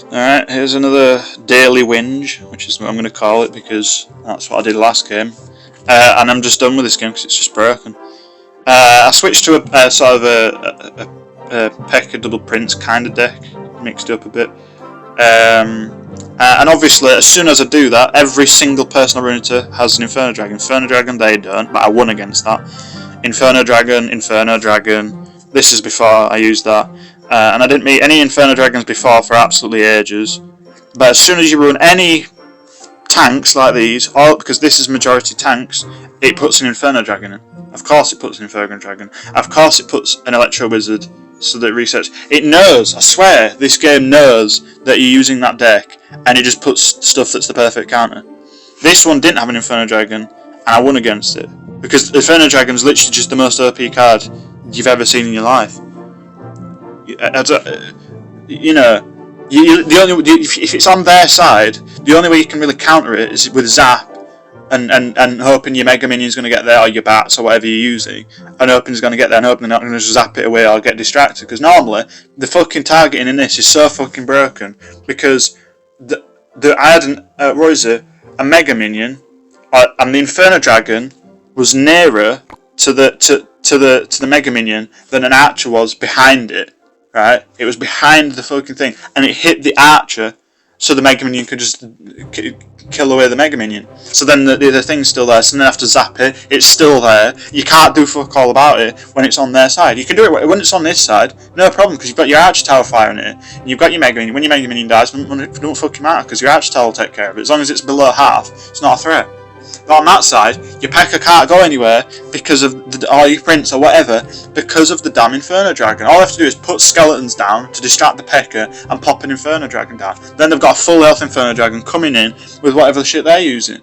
Alright, here's another daily whinge, which is what I'm going to call it because that's what I did last game. And I'm just done with this game because it's just broken. I switched to a sort of a P.E.K.K.A double prince kind of deck, mixed up a bit. And obviously, as soon as I do that, every single person I run into has an Inferno Dragon. Inferno Dragon, they don't, but I won against that. Inferno Dragon, Inferno Dragon. This is before I used that. And I didn't meet any Inferno Dragons before for absolutely ages. But as soon as you run any tanks like these, or because this is majority tanks, it puts an Inferno Dragon in. Of course it puts an Inferno Dragon. Of course it puts an Electro Wizard so that it resets. It knows, I swear, this game knows that you're using that deck and it just puts stuff that's the perfect counter. This one didn't have an Inferno Dragon and I won against it. Because Inferno Dragon is literally just the most OP card you've ever seen in your life. You know, if it's on their side, the only way you can really counter it is with Zap and hoping your Mega Minion's going to get there, or your Bats, or whatever you're using, and hoping it's going to get there, and hoping they're not going to zap it away or get distracted. Because normally, the fucking targeting in this is so fucking broken, because I had a Mega Minion, and the Inferno Dragon was nearer to the Mega Minion than an Archer was behind it. Right, it was behind the fucking thing, and it hit the Archer, so the Mega Minion could just kill away the Mega Minion. So then the thing's still there, so then after zap it, it's still there. You can't do fuck all about it when it's on their side. You can do it when it's on this side, no problem, because you've got your Archer Tower firing it, and you've got your Mega Minion. When your Mega Minion dies, it don't fucking matter, because your Archer Tower will take care of it. As long as it's below half, it's not a threat. But on that side, your P.E.K.K.A can't go anywhere because of or your Prince or whatever, because of the damn Inferno Dragon. All they have to do is put skeletons down to distract the P.E.K.K.A and pop an Inferno Dragon down. Then they've got a full health Inferno Dragon coming in with whatever shit they're using.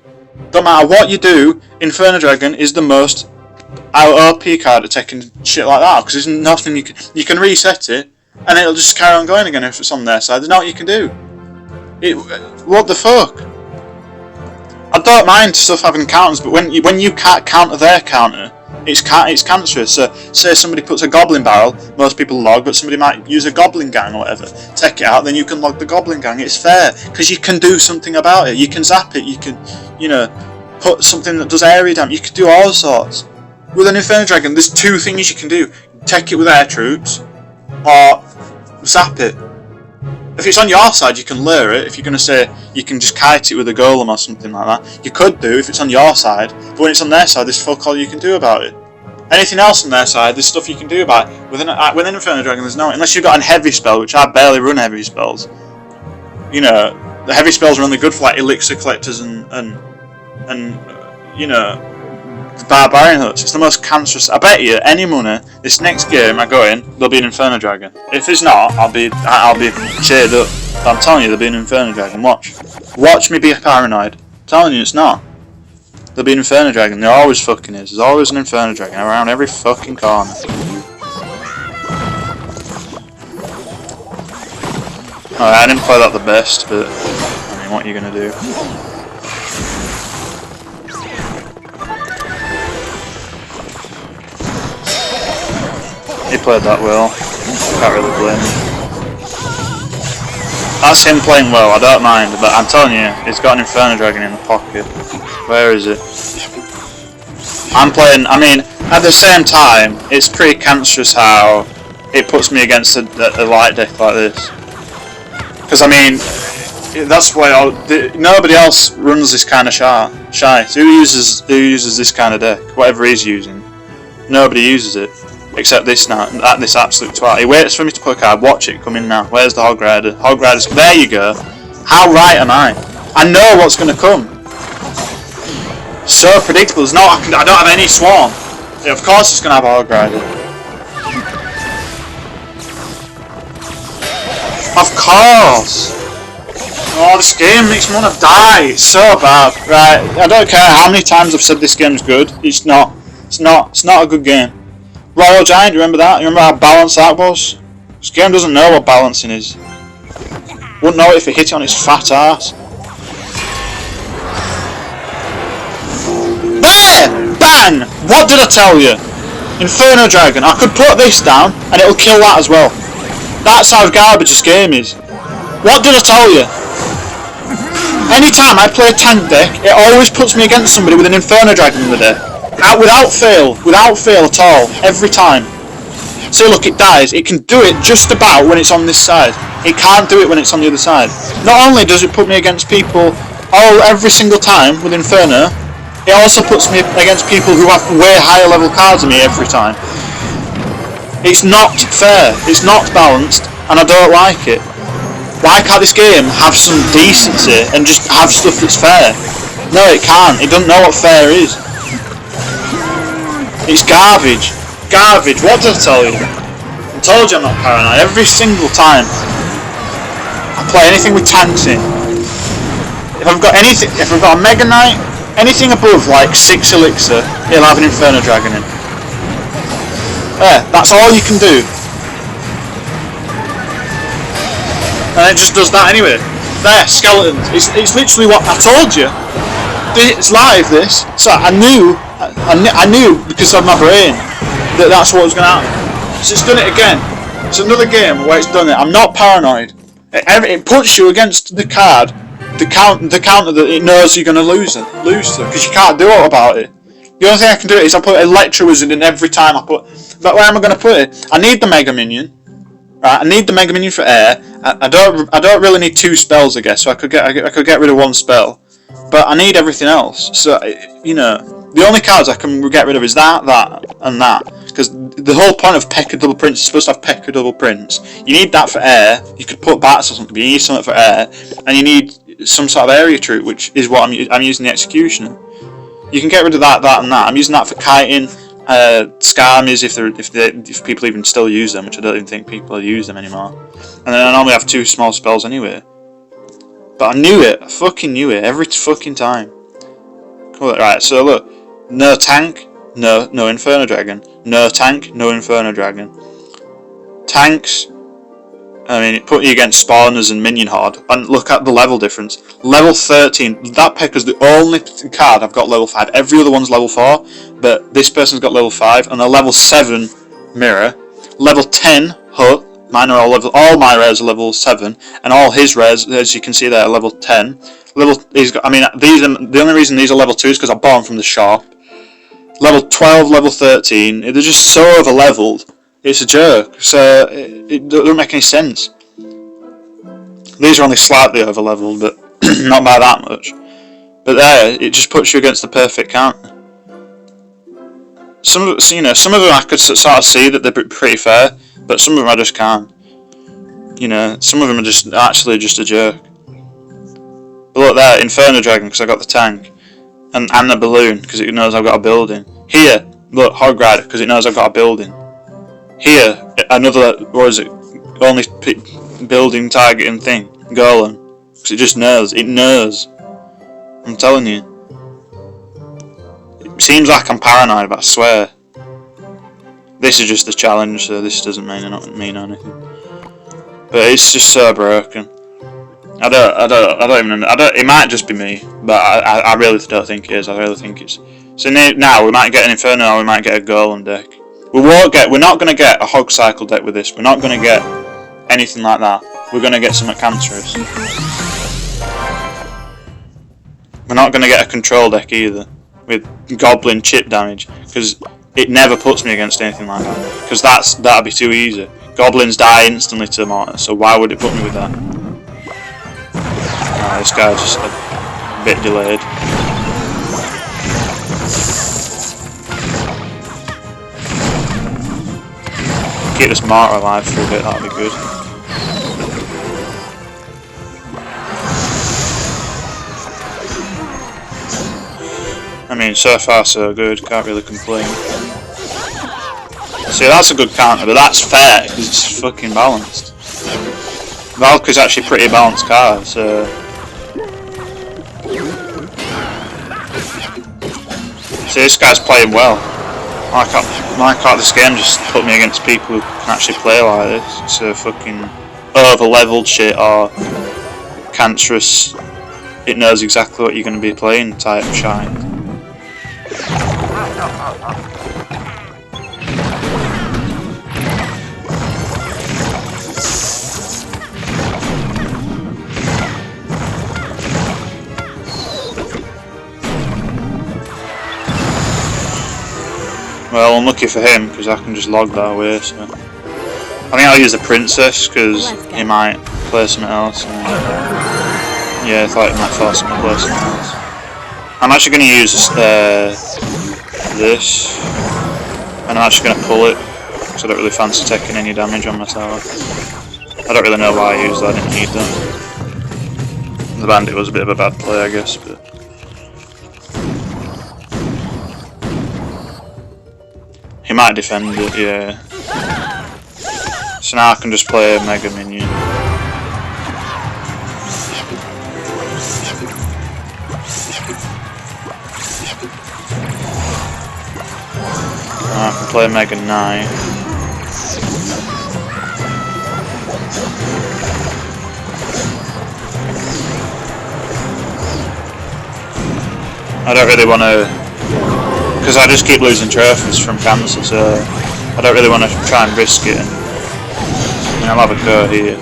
Don't matter what you do, Inferno Dragon is the most OP card at taking shit like that, because there's nothing you can reset it and it'll just carry on going again if it's on their side. There's not what you can do. What the fuck? I don't mind stuff having counters, but when you can't counter their counter, it's cancerous. So, say somebody puts a Goblin Barrel, most people log, but somebody might use a Goblin Gang or whatever. Take it out, then you can log the Goblin Gang. It's fair, because you can do something about it. You can zap it, you can, put something that does area damage. You can do all sorts. With an Inferno Dragon, there's two things you can do. Take it with air troops, or zap it. If it's on your side, you can lure it. If you're going to say you can just kite it with a golem or something like that, you could do if it's on your side. But when it's on their side, there's fuck all you can do about it. Anything else on their side, there's stuff you can do about it. With an Inferno Dragon, there's no, unless you've got a heavy spell, which I barely run heavy spells. The heavy spells are only good for like elixir collectors and Barbarian Huts. It's the most cancerous. I bet you any money this next game I go in, there'll be an Inferno Dragon. If it's not, I'll be cheered up. But I'm telling you, there'll be an Inferno Dragon. Watch me be paranoid. I'm telling you, it's not. There'll be an Inferno Dragon. There always fucking is. There's always an Inferno Dragon around every fucking corner. Alright, I didn't play that the best, but I mean, what are you gonna do? He played that well. Can't really blame him. That's him playing well, I don't mind, but I'm telling you, he's got an Inferno Dragon in the pocket. Where is it? I mean, at the same time, it's pretty cancerous how it puts me against a light deck like this. Because, I mean, that's why nobody else runs this kind of shy. So who uses this kind of deck? Whatever he's using. Nobody uses it. Except this now, this absolute twat. He waits for me to put a card, watch it come in now. Where's the Hog Rider? Hog Rider's, there you go. How right am I? I know what's going to come. So predictable, I don't have any swarm. Yeah, of course it's going to have a Hog Rider. Of course! Oh, this game makes me want to die. It's so bad. Right, I don't care how many times I've said this game's good. It's not. It's not a good game. Royal Giant, you remember that? You remember how balanced that was? This game doesn't know what balancing is. Wouldn't know it if it hit it on its fat ass. There! Bang! What did I tell you? Inferno Dragon. I could put this down and it'll kill that as well. That's how garbage this game is. What did I tell you? Anytime I play a tank deck, it always puts me against somebody with an Inferno Dragon in the deck. Without fail at all, every time. See, look, it dies. It can do it just about when it's on this side. It can't do it when it's on the other side. Not only does it put me against people every single time with Inferno, it also puts me against people who have way higher level cards than me every time. It's not fair, it's not balanced, and I don't like it. Why can't this game have some decency and just have stuff that's fair? No, it can't. It doesn't know what fair is. It's garbage. Garbage. What did I tell you? I told you I'm not paranoid. Every single time I play anything with tanks in, if I've got a Mega Knight, anything above like 6 elixir, it'll have an Inferno Dragon in. There, that's all you can do. And it just does that anyway. There, skeletons. It's literally what I told you. It's live, this. So I knew because of my brain that that's what was going to happen. So it's done it again. It's another game where it's done it. I'm not paranoid. It puts you against the card, the counter that it knows you're going to lose to, because you can't do it about it. The only thing I can do is I put Electro Wizard in every time I put. But where am I going to put it? I need the Mega Minion. Right, I need the Mega Minion for air. I don't really need 2 spells, I guess. So I could get rid of 1 spell, but I need everything else. So you know, the only cards I can get rid of is that, and that. Because the whole point of P.E.K.K.A. Double Prince is supposed to have P.E.K.K.A. Double Prince. You need that for air. You could put bats or something, but you need something for air, and you need some sort of area troop, which is what I'm using the Executioner. You can get rid of that, and that. I'm using that for kiting. Skarmies if people even still use them, which I don't even think people use them anymore. And then I normally have 2 small spells anyway. But I knew it. I fucking knew it every fucking time. Cool. Right. So look, no tank, no Inferno Dragon. No tank, no Inferno Dragon. Tanks. I mean, it put you against spawners and minion horde, and look at the level difference. Level 13, that P.E.K.K.A.'s the only card I've got level 5. Every other one's level 4, but this person's got level 5, and a level 7 mirror. Level 10 Hut, mine are all my rares are level 7, and all his rares, as you can see there, are level 10. The only reason these are level 2 is because I bought them from the shop. Level 12, level 13, they're just so over leveled. It's a joke, so it doesn't make any sense. These are only slightly over leveled, but not by that much. But there, it just puts you against the perfect counter. Some of them I could sort of see that they're pretty fair, but some of them I just can't. You know, some of them are just actually just a joke. But look there, Inferno Dragon because I got the tank, and the balloon because it knows I've got a building. Here, look, Hog Rider because it knows I've got a building. Here, another, what is it, only building targeting thing, Golem, because it just knows, I'm telling you. It seems like I'm paranoid, but I swear. This is just a challenge, so this doesn't mean anything. But it's just so broken. It might just be me, but I really don't think it is, I really think it's. So now, we might get an Inferno, or we might get a Golem deck. We're not going to get a Hog Cycle deck with this. We're not going to get anything like that. We're going to get something cancerous. We're not going to get a control deck either with Goblin chip damage, because it never puts me against anything like that. Because that'd be too easy. Goblins die instantly to Mortar, so why would it put me with that? This guy's just a bit delayed. Keep this Mortar alive for a bit, that'd be good. I mean, so far so good, can't really complain. See, that's a good counter, but that's fair, because it's fucking balanced. Valkyrie's actually a pretty balanced card, so... See, this guy's playing well. Why can't this game just put me against people who can actually play like this? It's a fucking over-leveled shit or cancerous, it knows exactly what you're going to be playing type shite. Well, unlucky for him, because I can just log that away, so... I think I'll use the princess, because he might play something else. And... yeah, I thought he might force him to play something else. I'm actually going to use this, and I'm actually going to pull it, because I don't really fancy taking any damage on my tower. I don't really know why I used that, I didn't need that. The bandit was a bit of a bad play, I guess, but... he might defend it, yeah. So now I can just play a Mega Minion. I can play Mega Knight. I don't really want to, because I just keep losing trophies from cancer, so I don't really want to try and risk it. And I'll have a go here.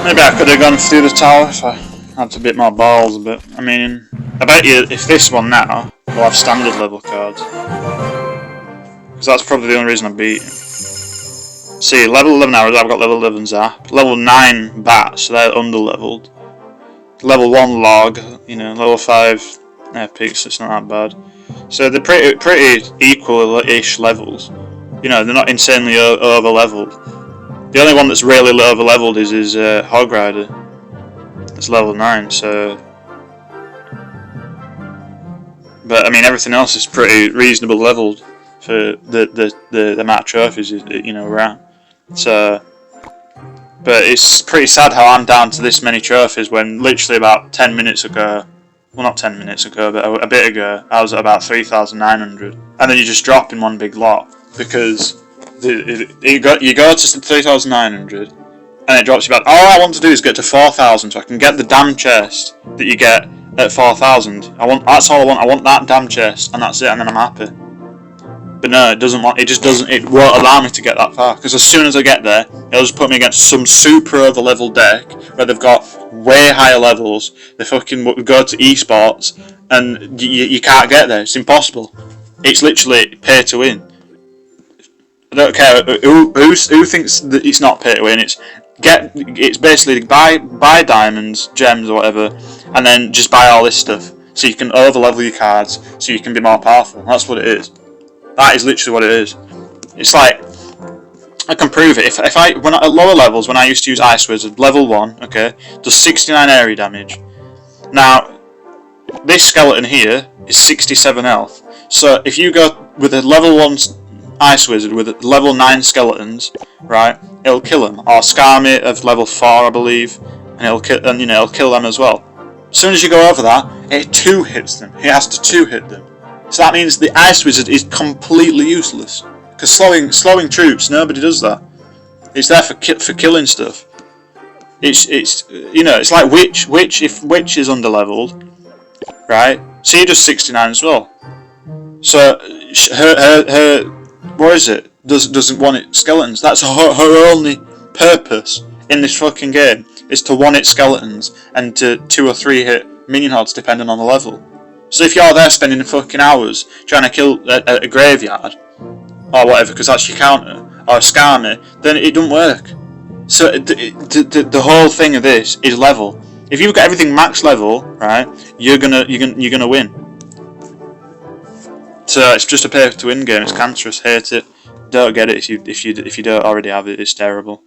Maybe I could have gone through the tower if I had a bit more balls, but I mean, I bet you if this one now will have standard level cards. Because that's probably the only reason I beat him. See, level 11 arrows, I've got level 11 zap. Level 9 bats, so they're under leveled. Level 1 log, you know, level 5 epics, so it's not that bad. So they're pretty equal-ish levels. You know, they're not insanely over leveled. The only one that's really over leveled is his Hog Rider. It's level 9, so. But I mean, everything else is pretty reasonable leveled for the amount of trophies you know we're at. So, but it's pretty sad how I'm down to this many trophies when literally about 10 minutes ago, well not 10 minutes ago, but a bit ago, I was at about 3,900, and then you just drop in one big lot because. You go to 3,900 and it drops you back. All I want to do is get to 4,000 so I can get the damn chest that you get at 4,000. That's all I want. I want that damn chest, and that's it, and then I'm happy. But no, it doesn't want. It just doesn't. It won't allow me to get that far because as soon as I get there, it'll just put me against some super over level deck where they've got way higher levels. They fucking go to esports and you can't get there. It's impossible. It's literally pay to win. I don't care who thinks that it's not pay to win. It's basically buy diamonds, gems or whatever, and then just buy all this stuff so you can over level your cards so you can be more powerful. That's what it is. That is literally what it is. It's like I can prove it. If I when at lower levels when I used to use Ice Wizard, level 1, okay, does 69 area damage. Now this skeleton here is 67 health. So if you go with a level 1 Ice Wizard with level 9 skeletons, right? It'll kill them. Or Skarmy of level 4, I believe, and it'll kill them as well. As soon as you go over that, it 2-hits them. It has to 2-hit them. So that means the Ice Wizard is completely useless. Because slowing troops, nobody does that. It's there for killing stuff. It's like Witch. If Witch is underleveled, right? She does 69 as well. So her what is it? Doesn't want it skeletons. That's her only purpose in this fucking game is to one-hit skeletons and to 2 or 3 hit minion hordes depending on the level. So if you're there spending fucking hours trying to kill a graveyard or whatever because that's your counter or a Skarmy, then it doesn't work. So the whole thing of this is level. If you've got everything max level, right, you're gonna win. So it's just a pay to win game. It's cancerous. Hate it. Don't get it if you don't already have it. It's terrible.